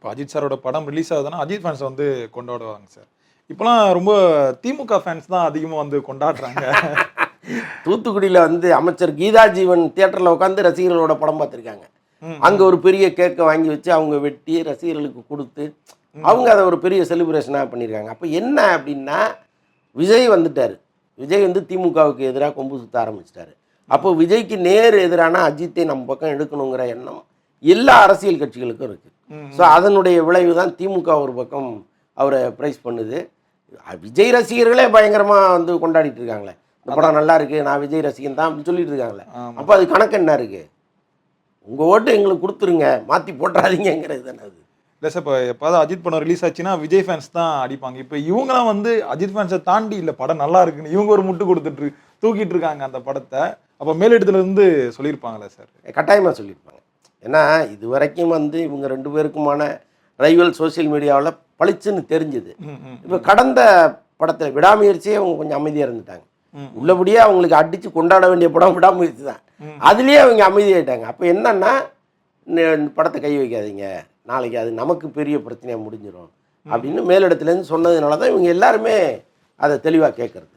இப்போ அஜித் சாரோட படம் ரிலீஸ் ஆகுதுன்னா அஜித் ஃபேன்ஸ் வந்து கொண்டாடுவாங்க சார். இப்போலாம் ரொம்ப திமுக ஃபேன்ஸ் தான் அதிகமாக வந்து கொண்டாடுறாங்க. தூத்துக்குடியில் வந்து அமைச்சர் கீதா ஜீவன் தியேட்டரில் உட்காந்து ரசிகர்களோட படம் பார்த்துருக்காங்க. அங்கே ஒரு பெரிய கேக்கை வாங்கி வச்சு அவங்க வெட்டி ரசிகர்களுக்கு கொடுத்து அவங்க அதை ஒரு பெரிய செலிப்ரேஷனாக பண்ணியிருக்காங்க. அப்போ என்ன அப்படின்னா, விஜய் வந்துட்டார். விஜய் வந்து திமுகவுக்கு எதிராக கொம்பு சுற்ற ஆரம்பிச்சிட்டாரு. அப்போ விஜய்க்கு நேர் எதிரான அஜித்தை நம்ம பக்கம் எடுக்கணுங்கிற எண்ணம் எல்லா அரசியல் கட்சிகளுக்கும் இருக்குது. ஸோ அதனுடைய விளைவு தான் திமுக ஒரு பக்கம் அவரை ப்ரைஸ் பண்ணுது. விஜய் ரசிகர்களே பயங்கரமாக வந்து கொண்டாடிட்டு இருக்காங்களே, இந்த படம் நல்லா இருக்குது, நான் விஜய் ரசிகன் தான் அப்படின்னு சொல்லிட்டு இருக்காங்களே. அப்போ அது கணக்கு என்ன இருக்குது? உங்கள் ஓட்டு எங்களுக்கு கொடுத்துருங்க, மாற்றி போட்டுறாதீங்கிறது தானே அது. இல்லை சார், இப்போ எப்போதாவது அஜித் படம் ரிலீஸ் ஆச்சுன்னா விஜய் ஃபேன்ஸ் தான் அடிப்பாங்க. இப்போ இவங்கலாம் வந்து அஜித் ஃபேன்ஸை தாண்டி இல்லை படம் நல்லா இருக்குன்னு இவங்க ஒரு முட்டு கொடுத்துட்டு தூக்கிட்டு இருக்காங்க அந்த படத்தை. அப்போ மேலிடத்துலேருந்து சொல்லியிருப்பாங்களே சார்? கட்டாயமாக சொல்லியிருப்பாங்க. ஏன்னா இது வரைக்கும் வந்து இவங்க ரெண்டு பேருக்குமான ரைவல் சோசியல் மீடியாவில் பளிச்சுன்னு தெரிஞ்சுது. இப்போ கடந்த படத்தில் விடாமுயற்சியே அவங்க கொஞ்சம் அமைதியாக இருந்துட்டாங்க. உள்ளபடியே அவங்களுக்கு அடித்து கொண்டாட வேண்டிய படம் விடாமுயற்சி தான். அதுலேயே அவங்க அமைதியாகிட்டாங்க. அப்போ என்னன்னா, படத்தை கை வைக்காதீங்க, நாளைக்கு அது நமக்கு பெரிய பிரச்சனையாக முடிஞ்சிடும் அப்படின்னு மேலிடத்துலேருந்து சொன்னதுனால தான் இவங்க எல்லாருமே அதை தெளிவாக கேட்குறது.